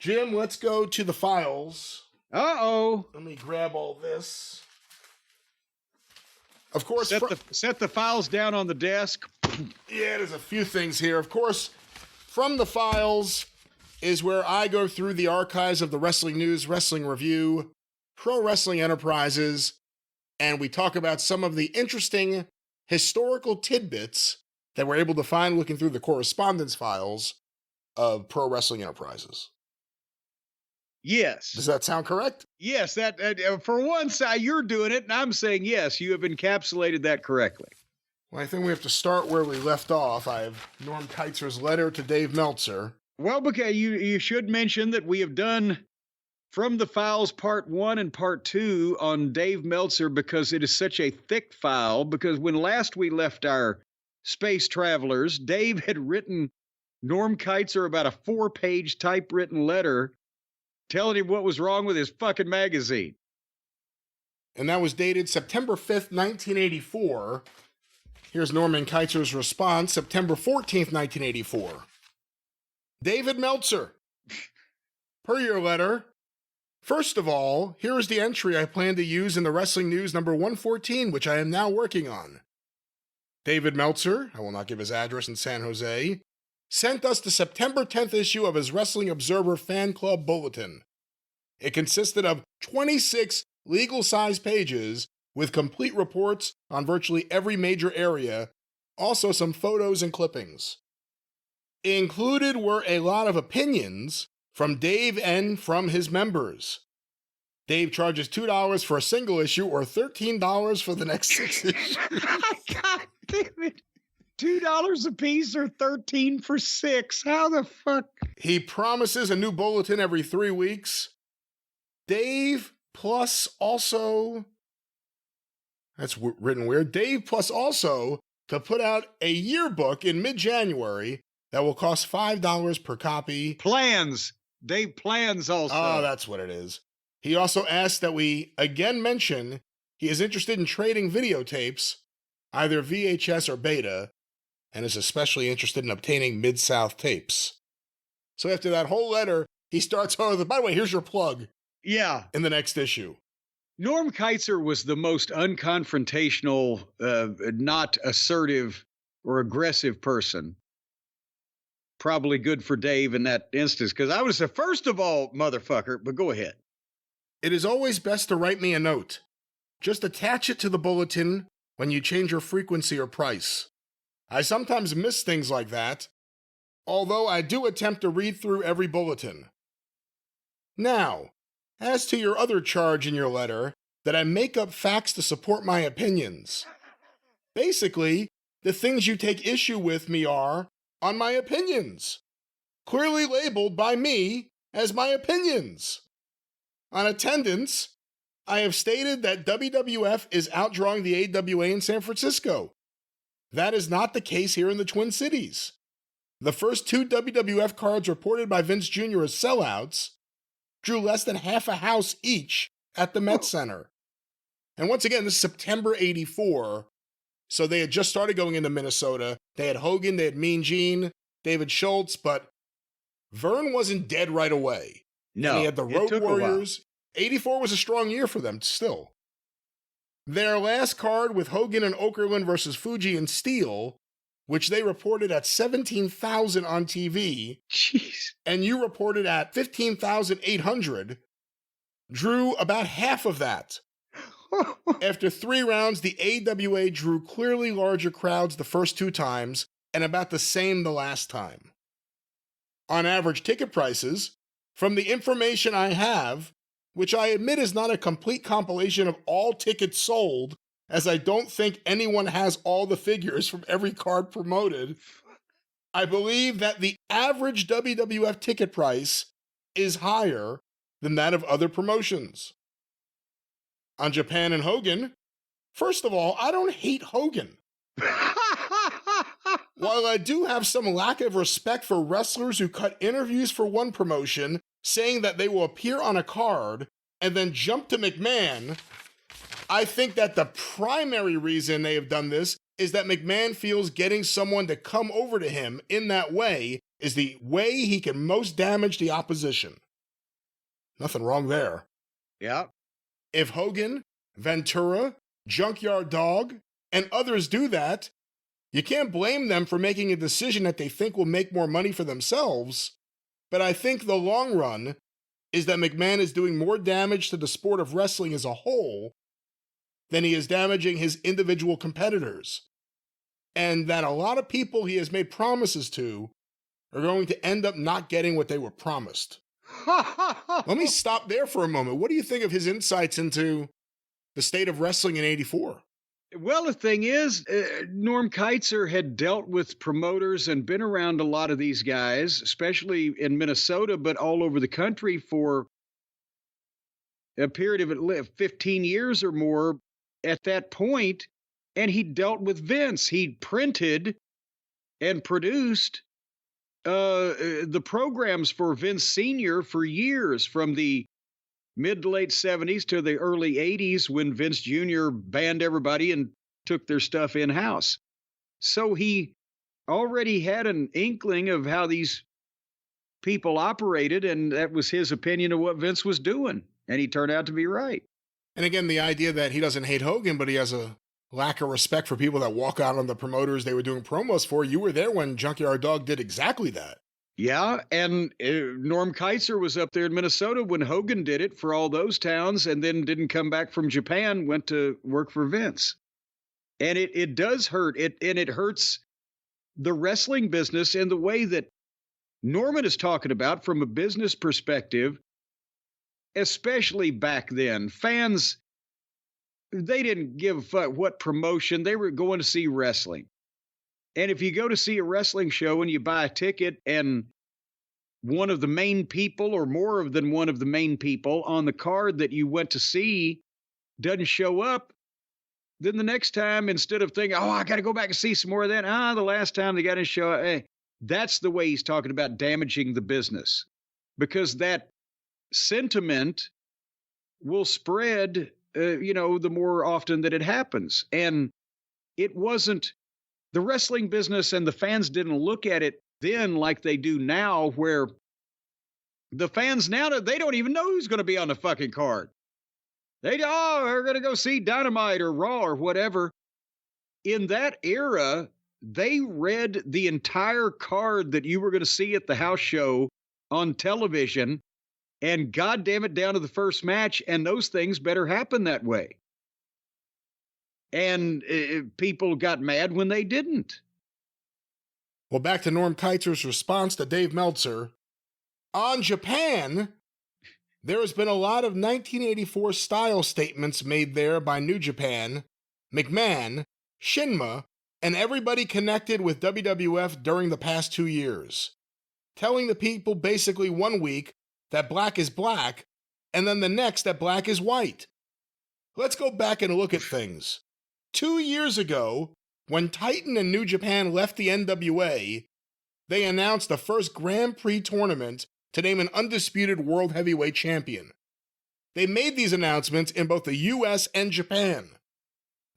Jim, let's go to the files. Uh-oh. Let me grab all this. Of course, set the files down on the desk. Yeah, there's a few things here. Of course, from the files is where I go through the archives of the Wrestling News, Wrestling Review, Pro Wrestling Enterprises, and we talk about some of the interesting historical tidbits that we're able to find looking through the correspondence files of Pro Wrestling Enterprises. Yes. Does that sound correct? Yes, that for one side, you're doing it, and I'm saying yes, you have encapsulated that correctly. Well, I think we have to start where we left off. I have Norm Keitzer's letter to Dave Meltzer. Well, because you should mention that we have done From the Files Part 1 and Part 2 on Dave Meltzer because it is such a thick file, because when last we left our space travelers, Dave had written Norm Keitzer about a 4-page typewritten letter telling him what was wrong with his fucking magazine. And that was dated September 5th, 1984. Here's Norman Keitzer's response, September 14th, 1984. David Meltzer, per your letter, first of all, here is the entry I plan to use in the Wrestling News number 114, which I am now working on. David Meltzer, I will not give his address in San Jose, sent us the September 10th issue of his Wrestling Observer Fan Club Bulletin. It consisted of 26 legal-sized pages with complete reports on virtually every major area, also some photos and clippings. Included were a lot of opinions from Dave and from his members. Dave charges $2 for a single issue or $13 for the next 6 issues. God damn it. $2 a piece or $13 for 6. How the fuck? He promises a new bulletin every 3 weeks. Dave plus also, that's written weird, Dave plus also to put out a yearbook in mid-January that will cost $5 per copy. Plans. Dave plans also. Oh, that's what it is. He also asked that we again mention he is interested in trading videotapes, either VHS or beta, and is especially interested in obtaining Mid-South tapes. So after that whole letter, he starts over, by the way, here's your plug. Yeah. In the next issue. Norm Keitzer was the most unconfrontational, not assertive or aggressive person. Probably good for Dave in that instance, because I would say, first of all, motherfucker, but go ahead. It is always best to write me a note. Just attach it to the bulletin when you change your frequency or price. I sometimes miss things like that, although I do attempt to read through every bulletin. Now, as to your other charge in your letter, that I make up facts to support my opinions. Basically, the things you take issue with me are on my opinions, clearly labeled by me as my opinions. On attendance, I have stated that WWF is outdrawing the AWA in San Francisco. That is not the case here in the Twin Cities. The first 2 WWF cards reported by Vince Jr. as sellouts drew less than half a house each at the Met Center. And once again, this is September 84, so they had just started going into Minnesota. They had Hogan, they had Mean Gene, David Schultz, but Vern wasn't dead right away. No, and he had the Road Warriors. 84 was a strong year for them still. Their last card with Hogan and Okerlund versus Fuji and Steele, which they reported at 17,000 on TV, jeez, and you reported at 15,800, drew about half of that. After 3 rounds, the AWA drew clearly larger crowds the first 2 times, and about the same the last time. On average ticket prices, from the information I have, which I admit is not a complete compilation of all tickets sold, as I don't think anyone has all the figures from every card promoted, I believe that the average WWF ticket price is higher than that of other promotions. On Japan and Hogan, first of all, I don't hate Hogan. While I do have some lack of respect for wrestlers who cut interviews for one promotion saying that they will appear on a card and then jump to McMahon, I think that the primary reason they have done this is that McMahon feels getting someone to come over to him in that way is the way he can most damage the opposition. Nothing wrong there. Yeah. If Hogan, Ventura, Junkyard Dog, and others do that, you can't blame them for making a decision that they think will make more money for themselves. But I think the long run is that McMahon is doing more damage to the sport of wrestling as a whole than he is damaging his individual competitors. And that a lot of people he has made promises to are going to end up not getting what they were promised. Let me stop there for a moment. What do you think of his insights into the state of wrestling in '84? Well, the thing is, Norm Keitzer had dealt with promoters and been around a lot of these guys, especially in Minnesota, but all over the country for a period of 15 years or more at that point. And he dealt with Vince. He printed and produced the programs for Vince Sr. for years, from the mid to late 70s to the early 80s, when Vince Jr. banned everybody and took their stuff in-house. So he already had an inkling of how these people operated, and that was his opinion of what Vince was doing. And he turned out to be right. And again, the idea that he doesn't hate Hogan, but he has a lack of respect for people that walk out on the promoters they were doing promos for. You were there when Junkyard Dog did exactly that. Yeah, and Norm Keitzer was up there in Minnesota when Hogan did it for all those towns, and then didn't come back from Japan, went to work for Vince. And it does hurt. It hurts the wrestling business in the way that Norman is talking about from a business perspective, especially back then. Fans, they didn't give a fuck what promotion. They were going to see wrestling. And if you go to see a wrestling show and you buy a ticket and one of the main people, or more than one of the main people on the card that you went to see, doesn't show up, then the next time, instead of thinking, oh, I got to go back and see some more of that, the last time they got to show up, that's the way he's talking about damaging the business. Because that sentiment will spread, the more often that it happens. And it wasn't, the wrestling business and the fans didn't look at it then like they do now, where the fans now, they don't even know who's going to be on the fucking card. They're going to go see Dynamite or Raw or whatever. In that era, they read the entire card that you were going to see at the house show on television, and goddamn it, down to the first match, and those things better happen that way. And people got mad when they didn't. Well, back to Norm Keitzer's response to Dave Meltzer. On Japan, there has been a lot of 1984 style statements made there by New Japan, McMahon, Shinma, and everybody connected with WWF during the past 2 years, telling the people basically 1 week that black is black, and then the next that black is white. Let's go back and look at things. 2 years ago, when Titan and New Japan left the NWA, they announced the first Grand Prix tournament to name an undisputed World Heavyweight Champion. They made these announcements in both the US and Japan.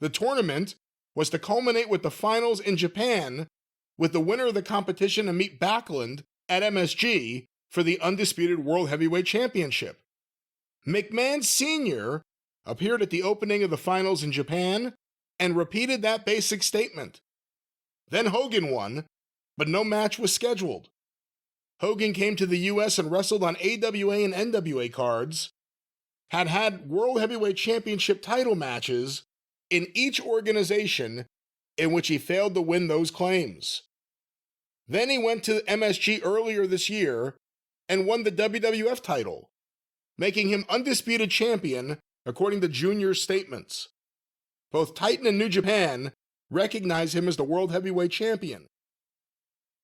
The tournament was to culminate with the finals in Japan, with the winner of the competition to meet Backlund at MSG for the undisputed World Heavyweight Championship. McMahon Sr. appeared at the opening of the finals in Japan and repeated that basic statement. Then Hogan won, but no match was scheduled. Hogan came to the US and wrestled on AWA and NWA cards, had World Heavyweight Championship title matches in each organization in which he failed to win those claims. Then he went to MSG earlier this year and won the WWF title, making him undisputed champion according to Junior's statements. Both Titan and New Japan recognize him as the World Heavyweight Champion.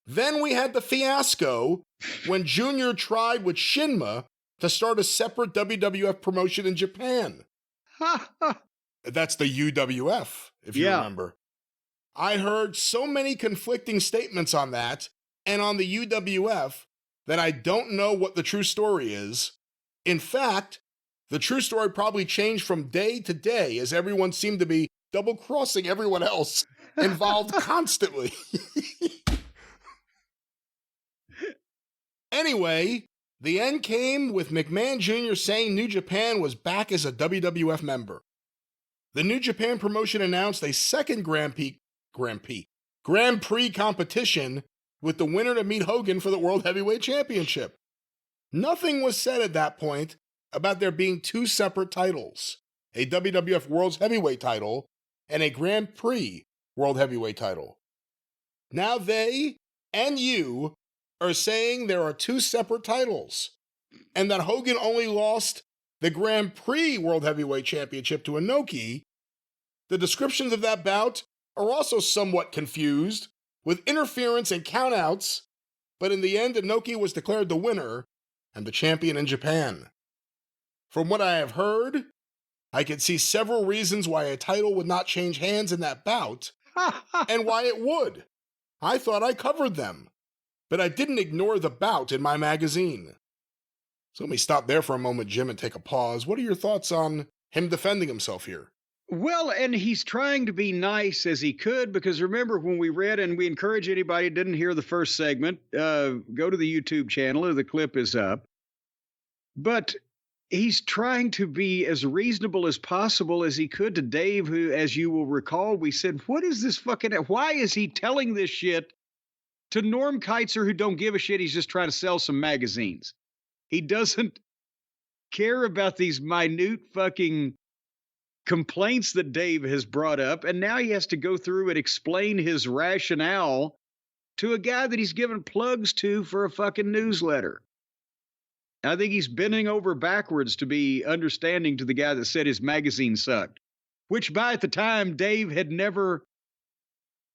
Then we had the fiasco when Junior tried with Shinma to start a separate WWF promotion in Japan. That's the UWF, if you remember. I heard so many conflicting statements on that and on the UWF that I don't know what the true story is. In fact, the true story probably changed from day to day as everyone seemed to be double-crossing everyone else involved constantly. Anyway, The end came with McMahon Jr. saying New Japan was back as a WWF member. The New Japan promotion announced a second Grand Prix competition with the winner to meet Hogan for the World Heavyweight Championship. Nothing was said at that point about there being two separate titles, a WWF World Heavyweight title and a Grand Prix World Heavyweight title. Now they and you are saying there are two separate titles, and that Hogan only lost the Grand Prix World Heavyweight Championship to Inoki. The descriptions of that bout are also somewhat confused, with interference and countouts, but in the end, Inoki was declared the winner and the champion in Japan. From what I have heard, I can see several reasons why a title would not change hands in that bout, and why it would. I thought I covered them, but I didn't ignore the bout in my magazine. So let me stop there for a moment, Jim, and take a pause. What are your thoughts on him defending himself here? Well, and he's trying to be nice as he could, because remember when we read, and we encourage anybody who didn't hear the first segment, go to the YouTube channel, or the clip is up. But he's trying to be as reasonable as possible as he could to Dave, who, as you will recall, we said, what is this fucking, why is he telling this shit to Norm Keitzer, who don't give a shit? He's just trying to sell some magazines. He doesn't care about these minute fucking complaints that Dave has brought up, and now he has to go through and explain his rationale to a guy that he's given plugs to for a fucking newsletter. I think he's bending over backwards to be understanding to the guy that said his magazine sucked, which by at the time, Dave had never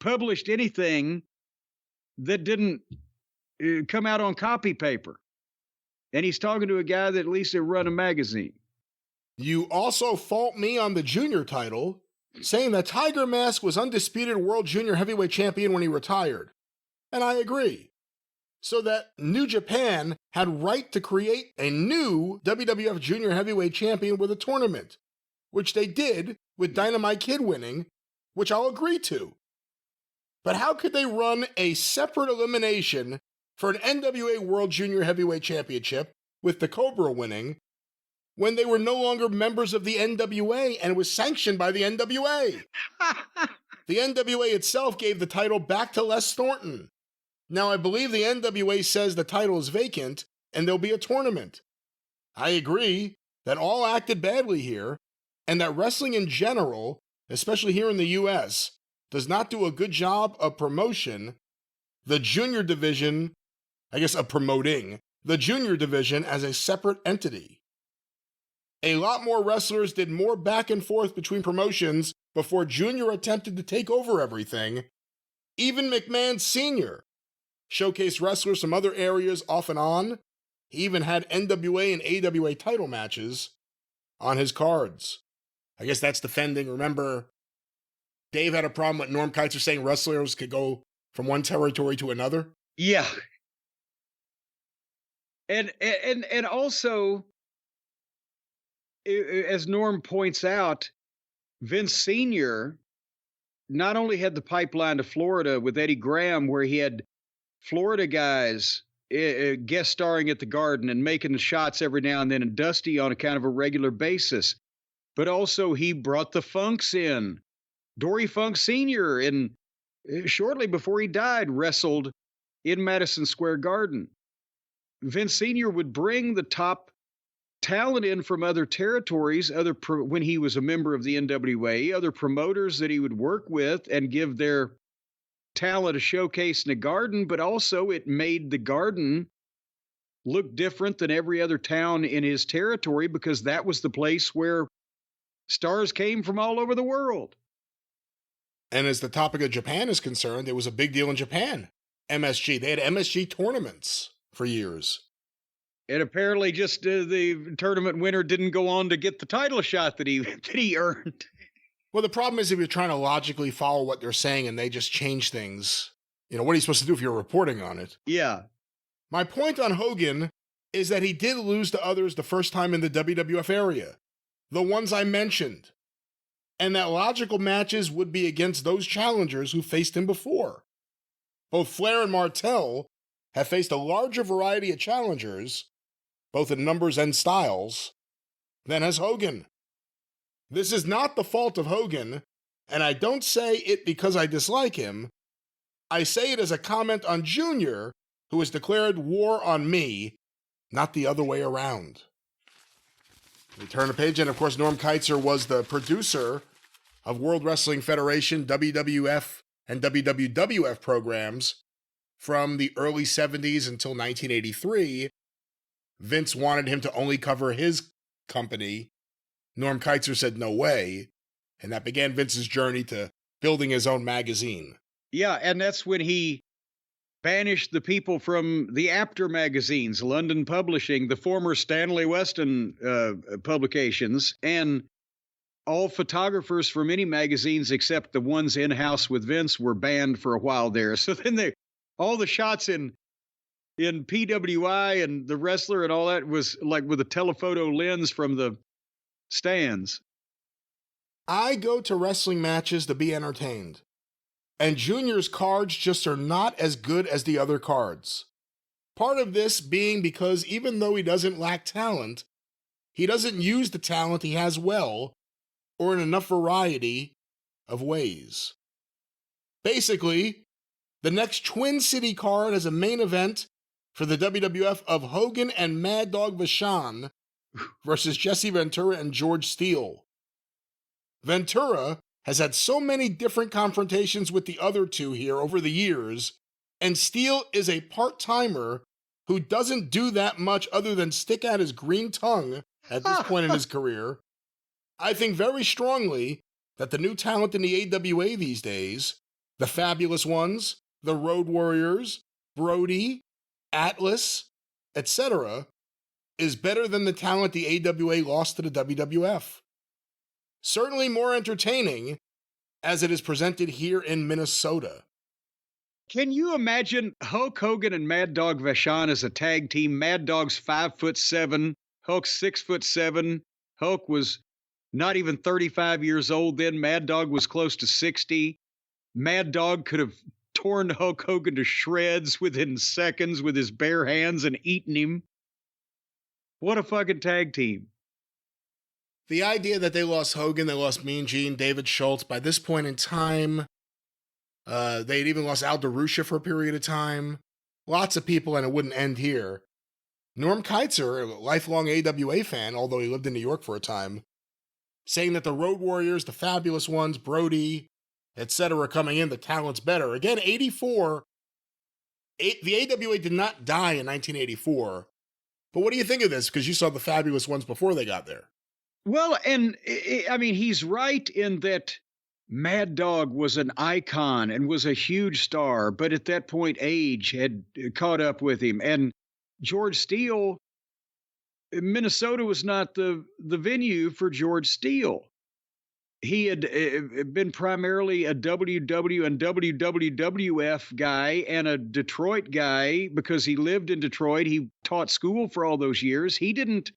published anything that didn't come out on copy paper. And he's talking to a guy that at least had run a magazine. You also fault me on the junior title, saying that Tiger Mask was undisputed World Junior Heavyweight Champion when he retired. And I agree. So that New Japan had right to create a new WWF Junior Heavyweight Champion with a tournament, which they did with Dynamite Kid winning, which I'll agree to. But how could they run a separate elimination for an NWA World Junior Heavyweight Championship with the Cobra winning, when they were no longer members of the NWA and it was sanctioned by the NWA? The NWA itself gave the title back to Les Thornton. Now, I believe the NWA says the title is vacant and there'll be a tournament. I agree that all acted badly here, and that wrestling in general, especially here in the US, does not do a good job of promotion the junior division, of promoting the junior division as a separate entity. A lot more wrestlers did more back and forth between promotions before Junior attempted to take over everything. Even McMahon Sr. showcased wrestlers from other areas off and on. He even had NWA and AWA title matches on his cards. I guess that's defending. Remember, Dave had a problem with Norm Keitzer saying wrestlers could go from one territory to another? Yeah. And also, as Norm points out, Vince Sr. not only had the pipeline to Florida with Eddie Graham, where he had Florida guys guest starring at the Garden and making the shots every now and then, and Dusty on a kind of a regular basis, but also he brought the Funks in. Dory Funk Sr., and shortly before he died, wrestled in Madison Square Garden. Vince Sr. would bring the top talent in from other territories, when he was a member of the NWA, other promoters that he would work with and give their talent a showcase in the Garden, but also it made the Garden look different than every other town in his territory, because that was the place where stars came from all over the world. And as the topic of Japan is concerned, it was a big deal in Japan. MSG. They had MSG tournaments for years. And apparently just the tournament winner didn't go on to get the title shot that he earned. Well, the problem is if you're trying to logically follow what they're saying and they just change things, what are you supposed to do if you're reporting on it? Yeah. My point on Hogan is that he did lose to others the first time in the WWF area, the ones I mentioned, and that logical matches would be against those challengers who faced him before. Both Flair and Martel have faced a larger variety of challengers both in numbers and styles, than has Hogan. This is not the fault of Hogan, and I don't say it because I dislike him. I say it as a comment on Junior, who has declared war on me, not the other way around. We turn the page, and of course, Norm Kietzer was the producer of World Wrestling Federation, WWF, and WWF programs from the early 70s until 1983. Vince wanted him to only cover his company. Norm Kietzer said no way, and that began Vince's journey to building his own magazine. Yeah, and that's when he banished the people from the Apter magazines, London Publishing, the former Stanley Weston publications, and all photographers from any magazines except the ones in-house with Vince were banned for a while there. So then all the shots in PWI and the wrestler and all that was like with a telephoto lens from the stands. I go to wrestling matches to be entertained, and Junior's cards just are not as good as the other cards. Part of this being because even though he doesn't lack talent, he doesn't use the talent he has well or in enough variety of ways. Basically, the next Twin City card is a main event for the WWF of Hogan and Mad Dog Vachon versus Jesse Ventura and George Steele. Ventura has had so many different confrontations with the other two here over the years, and Steele is a part-timer who doesn't do that much other than stick out his green tongue at this point in his career. I think very strongly that the new talent in the AWA these days, the Fabulous Ones, the Road Warriors, Brody, Atlas, etc., is better than the talent the AWA lost to the WWF. Certainly more entertaining as it is presented here in Minnesota. Can you imagine Hulk Hogan and Mad Dog Vachon as a tag team? Mad Dog's 5'7", Hulk's 6'7". Hulk was not even 35 years old then. Mad Dog was close to 60. Mad Dog could have torn Hulk Hogan to shreds within seconds with his bare hands and eaten him. What a fucking tag team. The idea that they lost Hogan, they lost Mean Gene, David Schultz. By this point in time, they'd even lost Al DeRusha for a period of time. Lots of people, and it wouldn't end here. Norm Kietzer, a lifelong AWA fan, although he lived in New York for a time, saying that the Road Warriors, the Fabulous Ones, Brody, etc. coming in, the talent's better. Again, 84, the AWA did not die in 1984. But what do you think of this? Because you saw the Fabulous Ones before they got there. Well, and I mean, he's right in that Mad Dog was an icon and was a huge star, but at that point, age had caught up with him. And George Steele, Minnesota was not the venue for George Steele. He had been primarily a WW and WWF guy and a Detroit guy because he lived in Detroit. He taught school for all those years. He didn't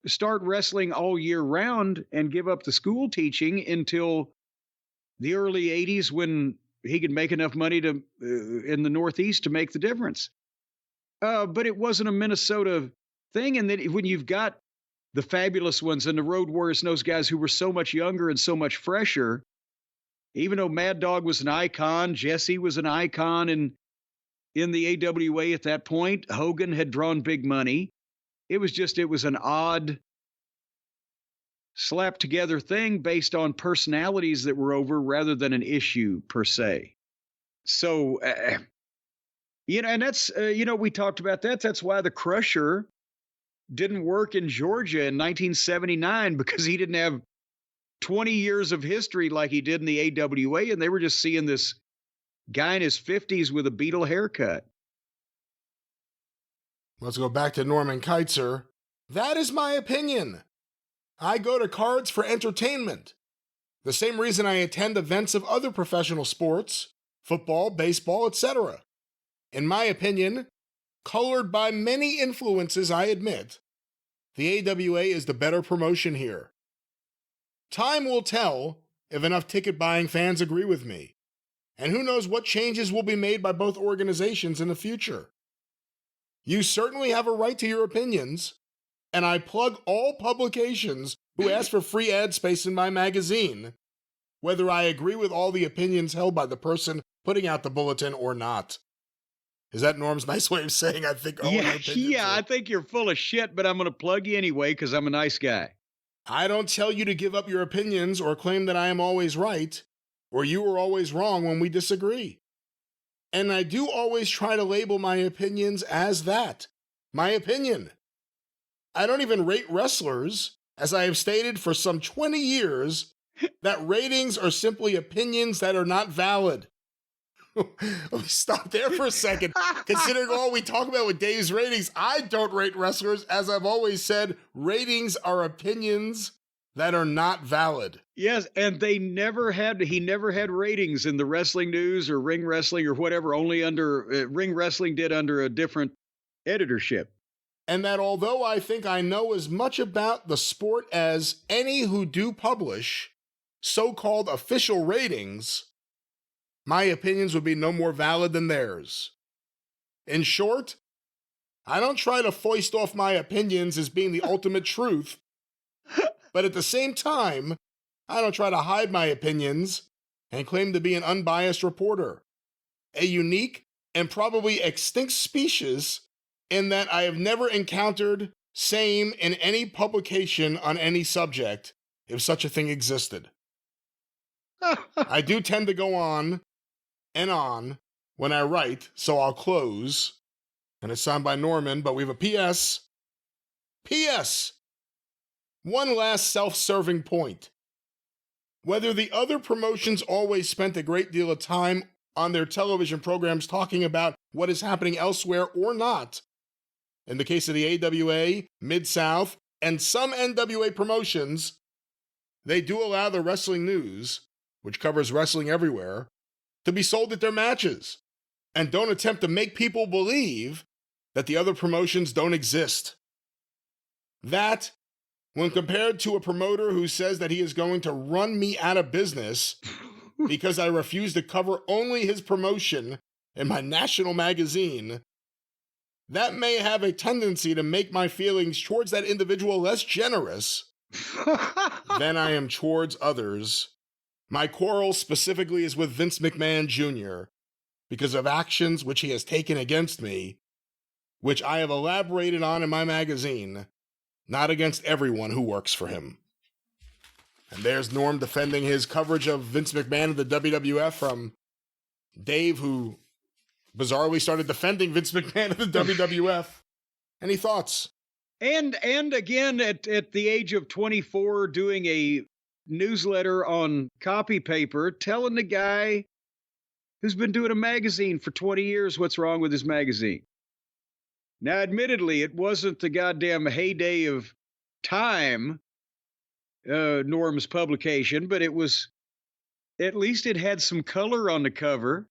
start wrestling all year round and give up the school teaching until the early 80s when he could make enough money to in the Northeast to make the difference. But it wasn't a Minnesota thing. And then when you've got the Fabulous Ones and the Road Warriors and those guys who were so much younger and so much fresher, even though Mad Dog was an icon, Jesse was an icon in the AWA at that point, Hogan had drawn big money. It was an odd slapped together thing based on personalities that were over rather than an issue per se. So, and that's, we talked about that. That's why the Crusher didn't work in Georgia in 1979 because he didn't have 20 years of history like he did in the AWA. And they were just seeing this guy in his 50s with a Beatle haircut. Let's go back to Norman Kietzer. That is my opinion. I go to cards for entertainment. The same reason I attend events of other professional sports, football, baseball, etc. In my opinion, colored by many influences, I admit, the AWA is the better promotion here. Time will tell if enough ticket-buying fans agree with me, and who knows what changes will be made by both organizations in the future. You certainly have a right to your opinions, and I plug all publications who ask for free ad space in my magazine, whether I agree with all the opinions held by the person putting out the bulletin or not. Is that Norm's nice way of saying I think all your opinions I think you're full of shit, but I'm going to plug you anyway because I'm a nice guy. I don't tell you to give up your opinions or claim that I am always right, or you are always wrong when we disagree. And I do always try to label my opinions as that, my opinion. I don't even rate wrestlers, as I have stated for some 20 years, that ratings are simply opinions that are not valid. Let me stop there for a second. Considering all we talk about with Dave's ratings, I don't rate wrestlers. As I've always said, ratings are opinions that are not valid. Yes, and he never had ratings in the wrestling news or ring wrestling or whatever, only under ring wrestling did under a different editorship. And that although I think I know as much about the sport as any who do publish so-called official ratings, my opinions would be no more valid than theirs. In short, I don't try to foist off my opinions as being the ultimate truth, but at the same time, I don't try to hide my opinions and claim to be an unbiased reporter, a unique and probably extinct species in that I have never encountered same in any publication on any subject, if such a thing existed. I do tend to go on and on when I write, so I'll close. And it's signed by Norman, but we have a P.S. P.S. One last self-serving point. Whether the other promotions always spent a great deal of time on their television programs talking about what is happening elsewhere or not, in the case of the AWA, Mid-South, and some NWA promotions, they do allow the wrestling news, which covers wrestling everywhere, to be sold at their matches, and don't attempt to make people believe that the other promotions don't exist. That, when compared to a promoter who says that he is going to run me out of business because I refuse to cover only his promotion in my national magazine, that may have a tendency to make my feelings towards that individual less generous than I am towards others. My quarrel specifically is with Vince McMahon Jr. because of actions which he has taken against me, which I have elaborated on in my magazine, not against everyone who works for him. And there's Norm defending his coverage of Vince McMahon of the WWF from Dave, who bizarrely started defending Vince McMahon of the WWF. Any thoughts? And again, at the age of 24, doing a newsletter on copy paper, telling the guy who's been doing a magazine for 20 years what's wrong with his magazine. Now, admittedly, it wasn't the goddamn heyday of Time, Norm's publication, but it was, at least it had some color on the cover.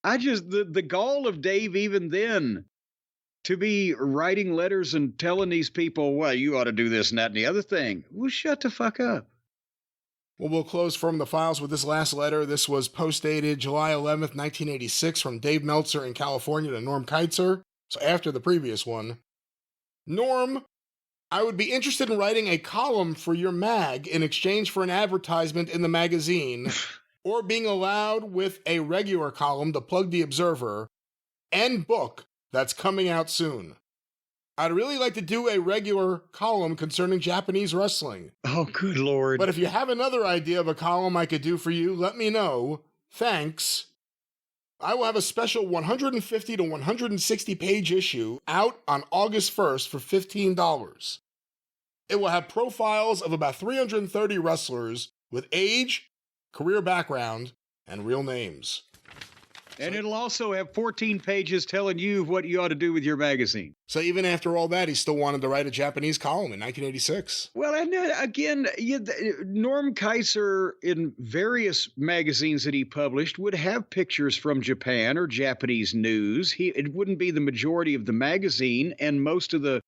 The gall of Dave even then to be writing letters and telling these people, well, you ought to do this and that and the other thing. Well, shut the fuck up. Well, we'll close from the files with this last letter. This was post-dated July 11th, 1986 from Dave Meltzer in California to Norm Keitzer. So after the previous one. Norm, I would be interested in writing a column for your mag in exchange for an advertisement in the magazine, or being allowed with a regular column to plug the Observer and book that's coming out soon. I'd really like to do a regular column concerning Japanese wrestling. Oh, good Lord. But if you have another idea of a column I could do for you, let me know. Thanks. I will have a special 150 to 160 page issue out on August 1st for $15. It will have profiles of about 330 wrestlers with age, career background, and real names. And it'll also have 14 pages telling you what you ought to do with your magazine. So even after all that, he still wanted to write a Japanese column in 1986. Well, and again, Norm Keitzer, in various magazines that he published, would have pictures from Japan or Japanese news. It wouldn't be the majority of the magazine, and most of the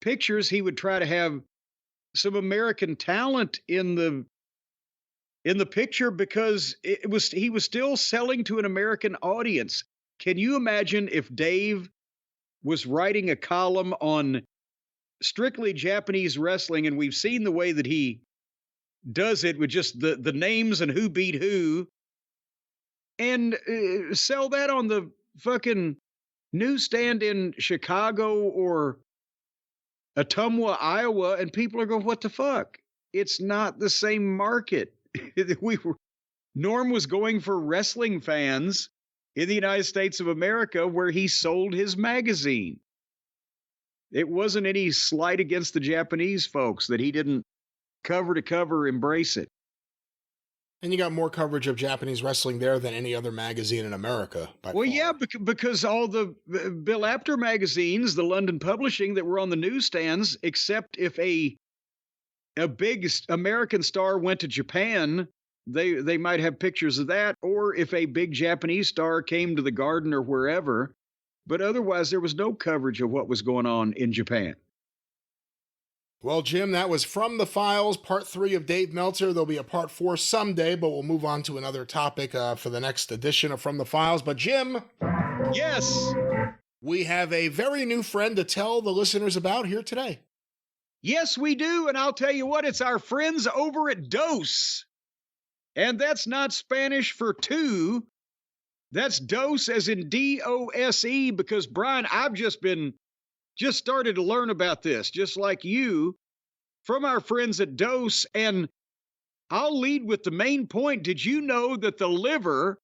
pictures, he would try to have some American talent in the picture because he was still selling to an American audience. Can you imagine if Dave was writing a column on strictly Japanese wrestling, and we've seen the way that he does it with just the names and who beat who, and sell that on the fucking newsstand in Chicago or Ottumwa, Iowa, and people are going, what the fuck? It's not the same market. Norm was going for wrestling fans in the United States of America where he sold his magazine. It wasn't any slight against the Japanese folks that he didn't cover to cover embrace it. And you got more coverage of Japanese wrestling there than any other magazine in America. Well, yeah, because all the Bill Apter magazines, the London publishing that were on the newsstands, except if a big American star went to Japan, they might have pictures of that, or if a big Japanese star came to the Garden or wherever. But otherwise, there was no coverage of what was going on in Japan. Well, Jim, that was From the Files, Part 3 of Dave Meltzer. There'll be a Part 4 someday, but we'll move on to another topic for the next edition of From the Files. But, Jim. Yes. We have a very new friend to tell the listeners about here today. Yes, we do. And I'll tell you what, it's our friends over at Dose. And that's not Spanish for two. That's Dose as in D-O-S-E, because, Brian, I've just started to learn about this, just like you, from our friends at Dose. And I'll lead with the main point. Did you know that the liver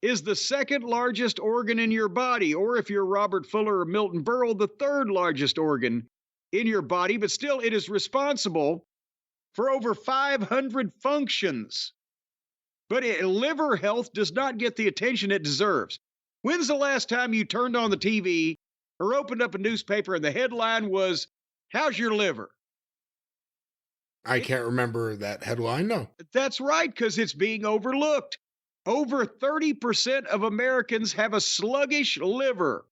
is the second largest organ in your body? Or if you're Robert Fuller or Milton Berle, the third largest organ in your body. But still, it is responsible for over 500 functions. But liver health does not get the attention it deserves. When's the last time you turned on the TV or opened up a newspaper and the headline was, "How's your liver?" I can't remember that headline, no. That's right, because it's being overlooked. Over 30% of Americans have a sluggish liver,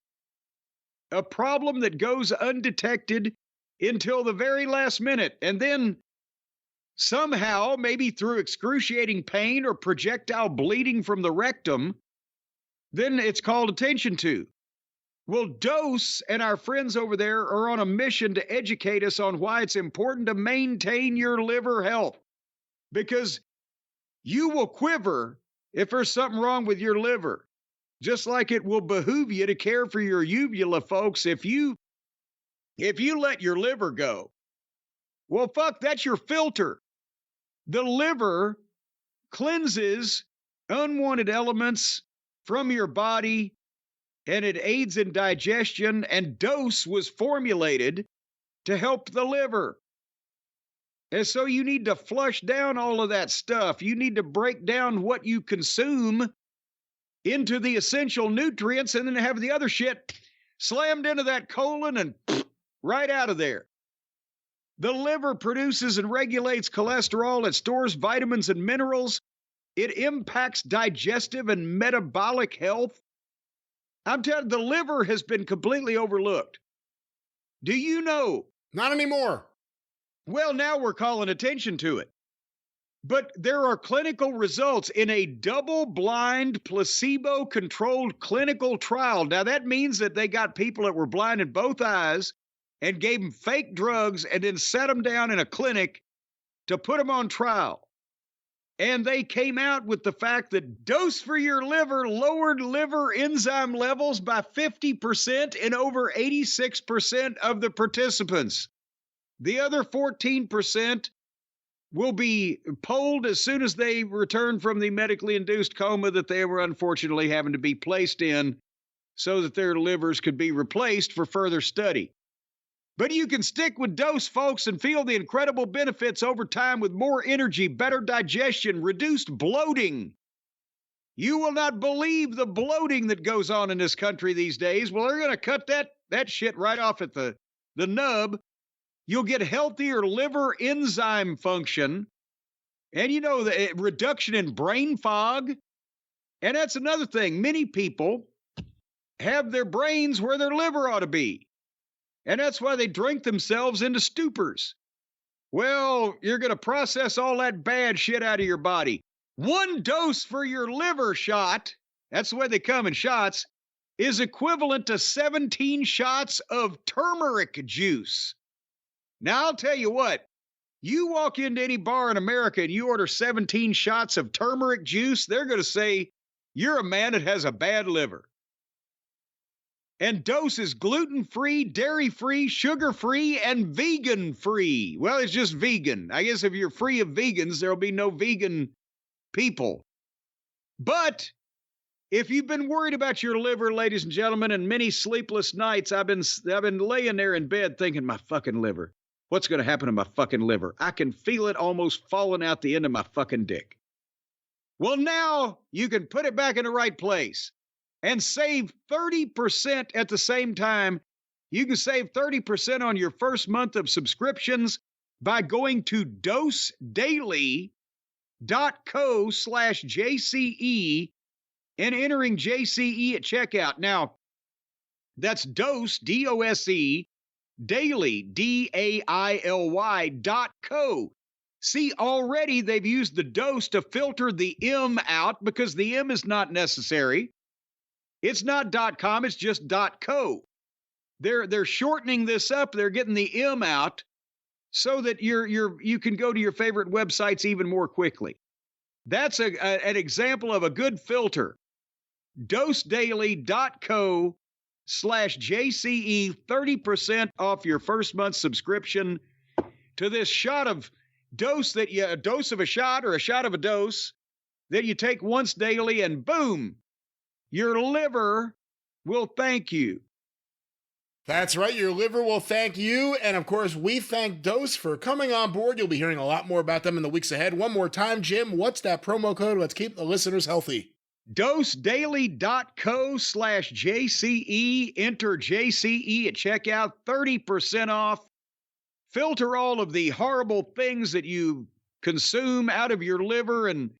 a problem that goes undetected until the very last minute. And then somehow, maybe through excruciating pain or projectile bleeding from the rectum, then it's called attention to. Well, Dose and our friends over there are on a mission to educate us on why it's important to maintain your liver health. Because you will quiver if there's something wrong with your liver. Just like it will behoove you to care for your uvula, folks. If you let your liver go, well, fuck, that's your filter. The liver cleanses unwanted elements from your body, and it aids in digestion, and Dose was formulated to help the liver. And so you need to flush down all of that stuff. You need to break down what you consume into the essential nutrients and then have the other shit slammed into that colon and right out of there. The liver produces and regulates cholesterol. It stores vitamins and minerals. It impacts digestive and metabolic health. I'm telling you, the liver has been completely overlooked. Do you know? Not anymore. Well, now we're calling attention to it. But there are clinical results in a double-blind, placebo-controlled clinical trial. Now, that means that they got people that were blind in both eyes and gave them fake drugs and then set them down in a clinic to put them on trial. And they came out with the fact that Dose for your liver lowered liver enzyme levels by 50% in over 86% of the participants. The other 14% will be polled as soon as they return from the medically induced coma that they were unfortunately having to be placed in so that their livers could be replaced for further study. But you can stick with Dose, folks, and feel the incredible benefits over time with more energy, better digestion, reduced bloating. You will not believe the bloating that goes on in this country these days. Well, they're going to cut that shit right off at the nub. You'll get healthier liver enzyme function. And you know, the reduction in brain fog. And that's another thing. Many people have their brains where their liver ought to be. And that's why they drink themselves into stupors. Well, you're going to process all that bad shit out of your body. One dose for your liver shot. That's the way they come in shots. is equivalent to 17 shots of turmeric juice. Now, I'll tell you what, you walk into any bar in America and you order 17 shots of turmeric juice, they're going to say you're a man that has a bad liver. And Dose is gluten-free, dairy-free, sugar-free, and vegan-free. Well, it's just vegan. I guess if you're free of vegans, there'll be no vegan people. But if you've been worried about your liver, ladies and gentlemen, and many sleepless nights, I've been laying there in bed thinking, my fucking liver. What's going to happen to my fucking liver? I can feel it almost falling out the end of my fucking dick. Well, now you can put it back in the right place and save 30% at the same time. You can save 30% on your first month of subscriptions by going to dosedaily.co/JCE and entering JCE at checkout. Now, that's Dose, D-O-S-E, daily, DAILY.co. See, already they've used the dose to filter the M out because the M is not necessary. It's not .com, it's just .co. They're shortening this up. They're getting the M out so that you can go to your favorite websites even more quickly. That's an example of a good filter. dosedaily.co/JCE, 30% off your first month subscription to this shot of dose a dose of a shot or a shot of a dose that you take once daily, and boom, your liver will thank you. That's right, your liver will thank you. And of course, we thank Dose for coming on board. You'll be hearing a lot more about them in the weeks ahead. One more time, Jim, what's that promo code? Let's keep the listeners healthy. dosedaily.co/JCE. Enter JCE at checkout, 30% off. Filter all of the horrible things that you consume out of your liver and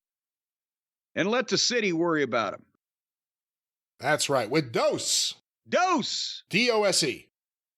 let the city worry about them. That's right, with Dose. Dose! D-O-S-E.